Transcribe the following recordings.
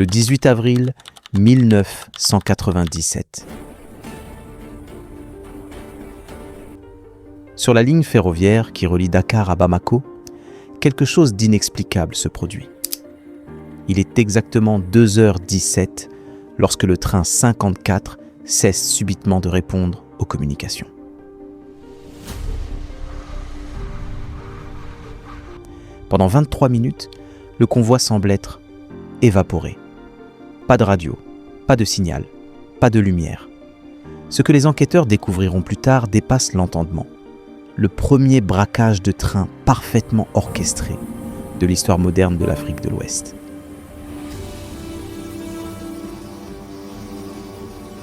le 18 avril 1997. Sur la ligne ferroviaire qui relie Dakar à Bamako, quelque chose d'inexplicable se produit. Il est exactement 2h17 lorsque le train 54 cesse subitement de répondre aux communications. Pendant 23 minutes, le convoi semble être évaporé. Pas de radio, pas de signal, pas de lumière. Ce que les enquêteurs découvriront plus tard dépasse l'entendement. Le premier braquage de train parfaitement orchestré de l'histoire moderne de l'Afrique de l'Ouest.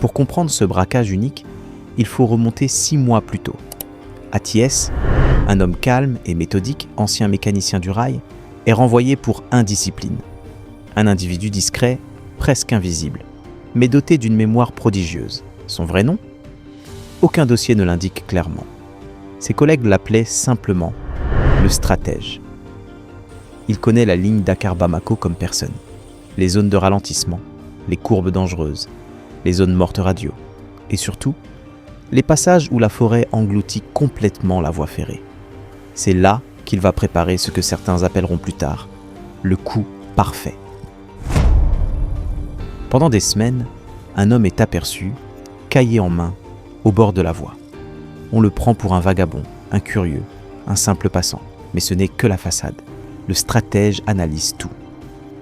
Pour comprendre ce braquage unique, il faut remonter 6 mois plus tôt. À Thiès, un homme calme et méthodique, ancien mécanicien du rail, est renvoyé pour indiscipline. Un individu discret, presque invisible, mais doté d'une mémoire prodigieuse. Son vrai nom ? Aucun dossier ne l'indique clairement. Ses collègues l'appelaient simplement le stratège. Il connaît la ligne Dakar-Bamako comme personne. Les zones de ralentissement, les courbes dangereuses, les zones mortes radio, et surtout, les passages où la forêt engloutit complètement la voie ferrée. C'est là qu'il va préparer ce que certains appelleront plus tard le coup parfait. Pendant des semaines, un homme est aperçu, cahier en main, au bord de la voie. On le prend pour un vagabond, un curieux, un simple passant. Mais ce n'est que la façade. Le stratège analyse tout.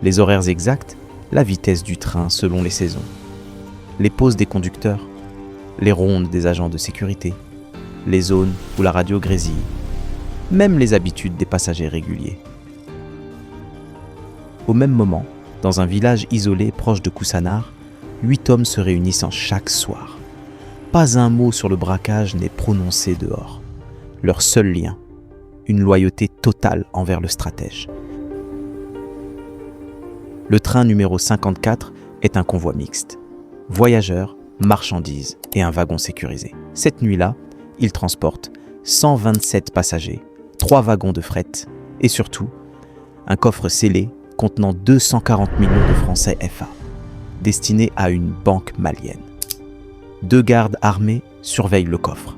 Les horaires exacts, la vitesse du train selon les saisons, les pauses des conducteurs, les rondes des agents de sécurité, les zones où la radio grésille, même les habitudes des passagers réguliers. Au même moment, dans un village isolé proche de Koussanar, 8 hommes se réunissent chaque soir. Pas un mot sur le braquage n'est prononcé dehors. Leur seul lien, une loyauté totale envers le stratège. Le train numéro 54 est un convoi mixte. Voyageurs, marchandises et un wagon sécurisé. Cette nuit-là, il transporte 127 passagers, 3 wagons de fret et surtout, un coffre scellé contenant 240 millions de francs CFA, destiné à une banque malienne. 2 gardes armés surveillent le coffre.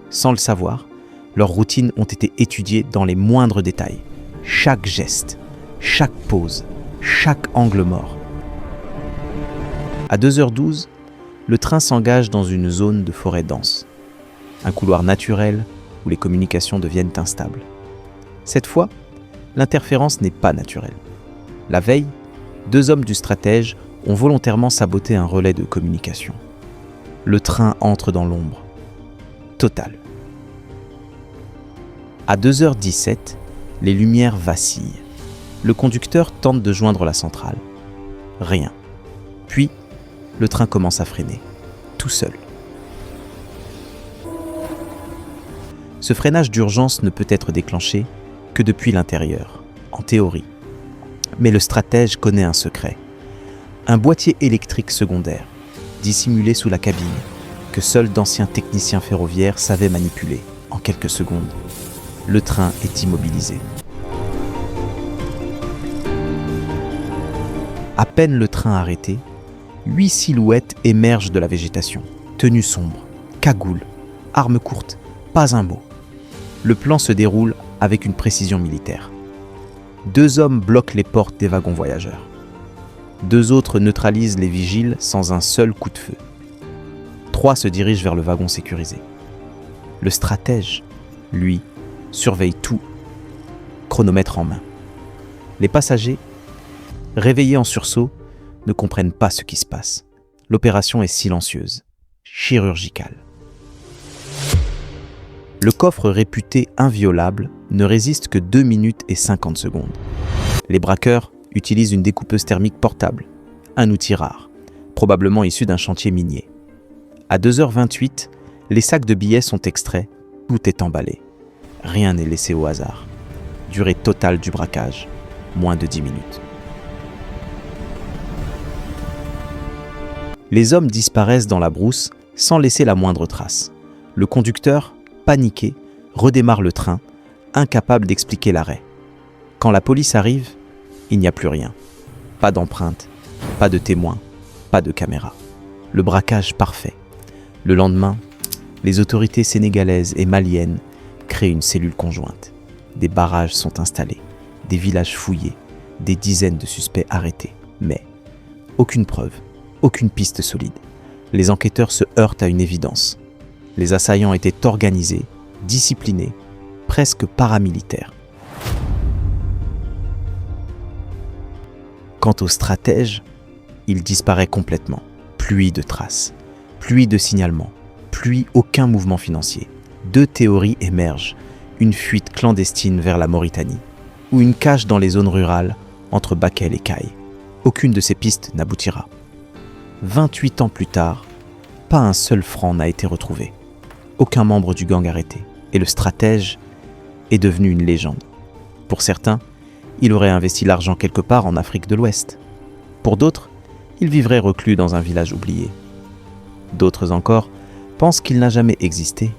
Sans le savoir, leurs routines ont été étudiées dans les moindres détails. Chaque geste, chaque pose, chaque angle mort. À 2h12, le train s'engage dans une zone de forêt dense. Un couloir naturel où les communications deviennent instables. Cette fois, l'interférence n'est pas naturelle. La veille, 2 hommes du stratège ont volontairement saboté un relais de communication. Le train entre dans l'ombre. Totale. À 2h17, les lumières vacillent. Le conducteur tente de joindre la centrale. Rien. Puis, le train commence à freiner, tout seul. Ce freinage d'urgence ne peut être déclenché que depuis l'intérieur, en théorie. Mais le stratège connaît un secret. Un boîtier électrique secondaire, dissimulé sous la cabine, que seuls d'anciens techniciens ferroviaires savaient manipuler en quelques secondes. Le train est immobilisé. À peine le train arrêté, 8 silhouettes émergent de la végétation. Tenues sombres, cagoules, armes courtes, pas un mot. Le plan se déroule avec une précision militaire. 2 hommes bloquent les portes des wagons voyageurs. 2 autres neutralisent les vigiles sans un seul coup de feu. 3 se dirigent vers le wagon sécurisé. Le stratège, lui, surveille tout, chronomètre en main. Les passagers, réveillés en sursaut, ne comprennent pas ce qui se passe. L'opération est silencieuse, chirurgicale. Le coffre réputé inviolable ne résiste que 2 minutes et 50 secondes. Les braqueurs utilisent une découpeuse thermique portable, un outil rare, probablement issu d'un chantier minier. À 2h28, les sacs de billets sont extraits, tout est emballé. Rien n'est laissé au hasard. Durée totale du braquage, moins de 10 minutes. Les hommes disparaissent dans la brousse sans laisser la moindre trace. Le conducteur, paniqué, redémarre le train, incapable d'expliquer l'arrêt. Quand la police arrive, il n'y a plus rien. Pas d'empreinte, Pas de témoins, pas de caméras. Le braquage parfait. Le lendemain, les autorités sénégalaises et maliennes créent une cellule conjointe. Des barrages sont installés, des villages fouillés, des dizaines de suspects arrêtés. Mais aucune preuve, aucune piste solide. Les enquêteurs se heurtent à une évidence. Les assaillants étaient organisés, disciplinés, presque paramilitaires. Quant au stratège, il disparaît complètement. Pluie de traces, pluie de signalements, pluie aucun mouvement financier. Deux théories émergent, une fuite clandestine vers la Mauritanie ou une cache dans les zones rurales entre Bakel et Caille. Aucune de ces pistes n'aboutira. 28 ans plus tard, pas un seul franc n'a été retrouvé. Aucun membre du gang arrêté. Et le stratège est devenu une légende. Pour certains, il aurait investi l'argent quelque part en Afrique de l'Ouest. Pour d'autres, il vivrait reclus dans un village oublié. D'autres encore pensent qu'il n'a jamais existé.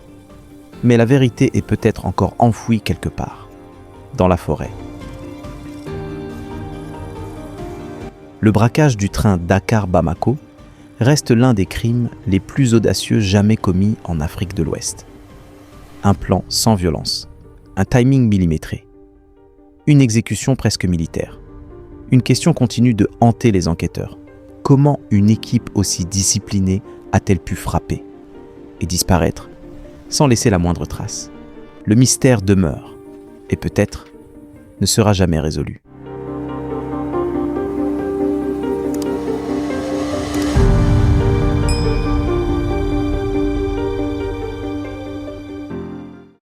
Mais la vérité est peut-être encore enfouie quelque part, dans la forêt. Le braquage du train Dakar-Bamako reste l'un des crimes les plus audacieux jamais commis en Afrique de l'Ouest. Un plan sans violence, un timing millimétré, une exécution presque militaire. Une question continue de hanter les enquêteurs. Comment une équipe aussi disciplinée a-t-elle pu frapper et disparaître sans laisser la moindre trace? Le mystère demeure et peut-être ne sera jamais résolu.